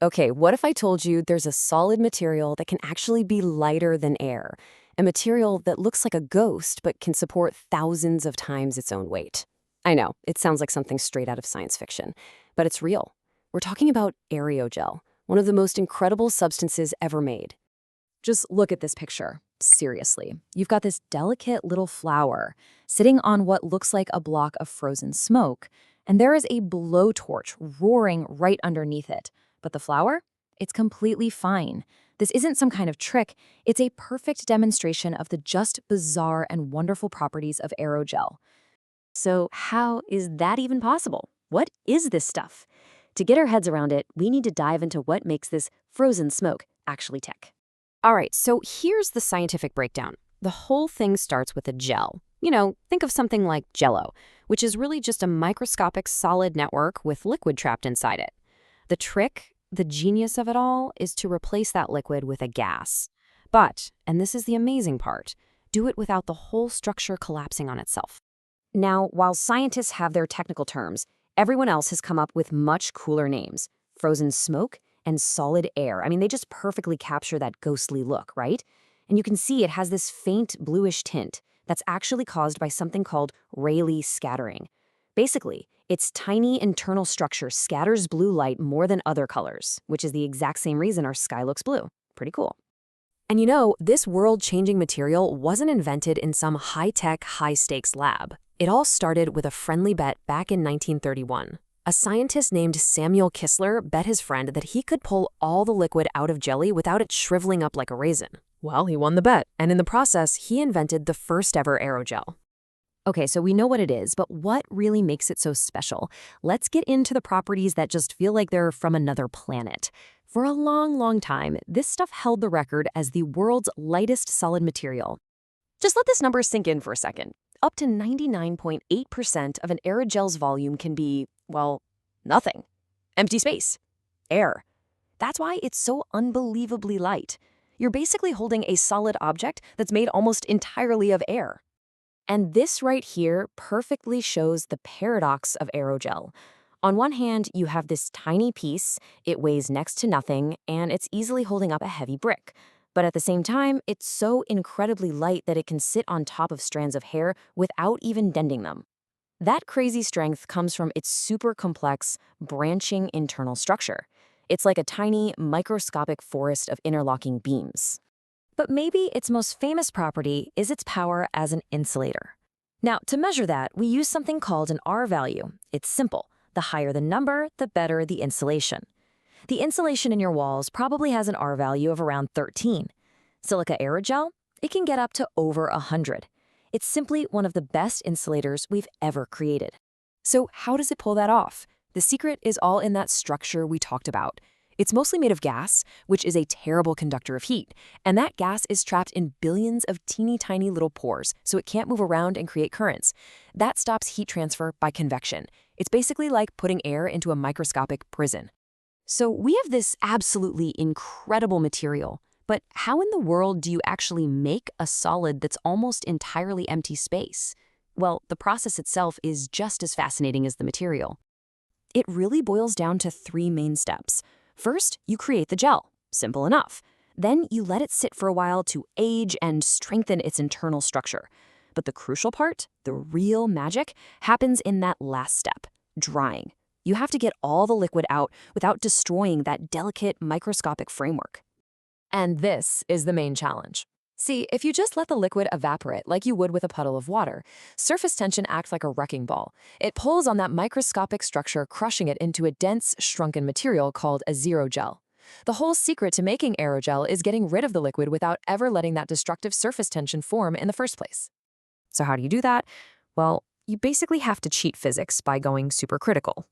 Okay, what if I told you there's a solid material that can actually be lighter than air? A material that looks like a ghost but can support thousands of times its own weight. I know, it sounds like something straight out of science fiction, but it's real. We're talking about aerogel, one of the most incredible substances ever made. Just look at this picture. Seriously, you've got this delicate little flower sitting on what looks like a block of frozen smoke, and there is a blowtorch roaring right underneath it. But the flower? It's completely fine. This isn't some kind of trick. It's a perfect demonstration of the just bizarre and wonderful properties of aerogel. So how is that even possible? What is this stuff? To get our heads around it, we need to dive into what makes this frozen smoke actually tick. All right, so here's the scientific breakdown. The whole thing starts with a gel. Think of something like Jell-O, which is really just a microscopic solid network with liquid trapped inside it. The trick, the genius of it all, is to replace that liquid with a gas. But, and this is the amazing part, do it without the whole structure collapsing on itself. Now, while scientists have their technical terms, everyone else has come up with much cooler names. Frozen smoke and solid air. I mean, they just perfectly capture that ghostly look, right? And you can see it has this faint bluish tint that's actually caused by something called Rayleigh scattering. Basically, its tiny internal structure scatters blue light more than other colors, which is the exact same reason our sky looks blue. Pretty cool. And this world-changing material wasn't invented in some high-tech, high-stakes lab. It all started with a friendly bet back in 1931. A scientist named Samuel Kistler bet his friend that he could pull all the liquid out of jelly without it shriveling up like a raisin. Well, he won the bet, and in the process, he invented the first ever aerogel. Okay, so we know what it is, but what really makes it so special? Let's get into the properties that just feel like they're from another planet. For a long, long time, this stuff held the record as the world's lightest solid material. Just let this number sink in for a second. Up to 99.8% of an aerogel's volume can be, well, nothing. Empty space. Air. That's why it's so unbelievably light. You're basically holding a solid object that's made almost entirely of air. And this right here perfectly shows the paradox of aerogel. On one hand, you have this tiny piece, it weighs next to nothing, and it's easily holding up a heavy brick. But at the same time, it's so incredibly light that it can sit on top of strands of hair without even denting them. That crazy strength comes from its super complex, branching internal structure. It's like a tiny, microscopic forest of interlocking beams. But maybe its most famous property is its power as an insulator. Now, to measure that, we use something called an R value. It's simple. The higher the number, the better the insulation. The insulation in your walls probably has an R value of around 13. Silica aerogel, it can get up to over 100. It's simply one of the best insulators we've ever created. So how does it pull that off? The secret is all in that structure we talked about. It's mostly made of gas, which is a terrible conductor of heat, and that gas is trapped in billions of teeny tiny little pores, so it can't move around and create currents. That stops heat transfer by convection. It's basically like putting air into a microscopic prison. So we have this absolutely incredible material, but how in the world do you actually make a solid that's almost entirely empty space? Well, the process itself is just as fascinating as the material. It really boils down to 3 main steps. First, you create the gel. Simple enough. Then you let it sit for a while to age and strengthen its internal structure. But the crucial part, the real magic, happens in that last step, drying. You have to get all the liquid out without destroying that delicate microscopic framework. And this is the main challenge. See, if you just let the liquid evaporate like you would with a puddle of water, surface tension acts like a wrecking ball. It pulls on that microscopic structure, crushing it into a dense, shrunken material called a zero gel. The whole secret to making aerogel is getting rid of the liquid without ever letting that destructive surface tension form in the first place. So how do you do that? Well, you basically have to cheat physics by going supercritical.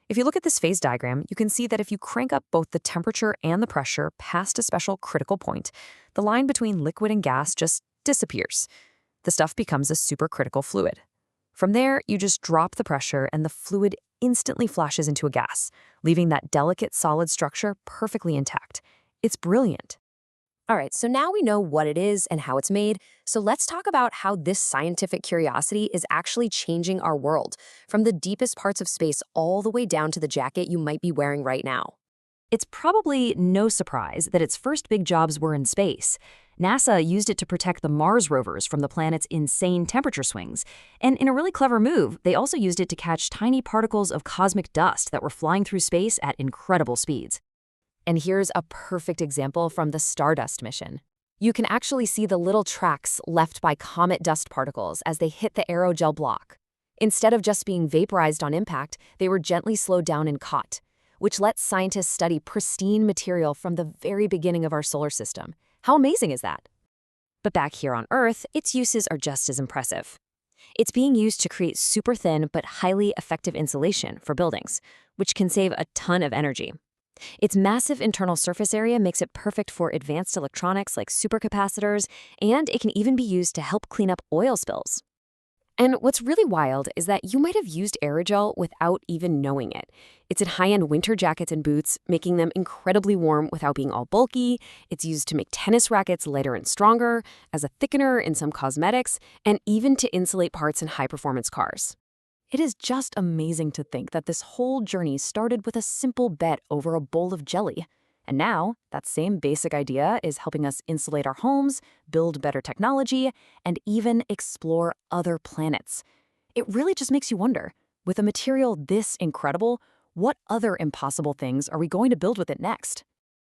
If you look at this phase diagram, you can see that if you crank up both the temperature and the pressure past a special critical point, the line between liquid and gas just disappears. The stuff becomes a supercritical fluid. From there, you just drop the pressure and the fluid instantly flashes into a gas, leaving that delicate solid structure perfectly intact. It's brilliant. All right, so now we know what it is and how it's made, so let's talk about how this scientific curiosity is actually changing our world, from the deepest parts of space all the way down to the jacket you might be wearing right now. It's probably no surprise that its first big jobs were in space. NASA used it to protect the Mars rovers from the planet's insane temperature swings. And in a really clever move, they also used it to catch tiny particles of cosmic dust that were flying through space at incredible speeds. And here's a perfect example from the Stardust mission. You can actually see the little tracks left by comet dust particles as they hit the aerogel block. Instead of just being vaporized on impact, they were gently slowed down and caught, which lets scientists study pristine material from the very beginning of our solar system. How amazing is that? But back here on Earth, its uses are just as impressive. It's being used to create super thin but highly effective insulation for buildings, which can save a ton of energy. Its massive internal surface area makes it perfect for advanced electronics like supercapacitors, and it can even be used to help clean up oil spills. And what's really wild is that you might have used aerogel without even knowing it. It's in high-end winter jackets and boots, making them incredibly warm without being all bulky. It's used to make tennis rackets lighter and stronger, as a thickener in some cosmetics, and even to insulate parts in high-performance cars. It is just amazing to think that this whole journey started with a simple bet over a bowl of jelly. And now, that same basic idea is helping us insulate our homes, build better technology, and even explore other planets. It really just makes you wonder, with a material this incredible, what other impossible things are we going to build with it next?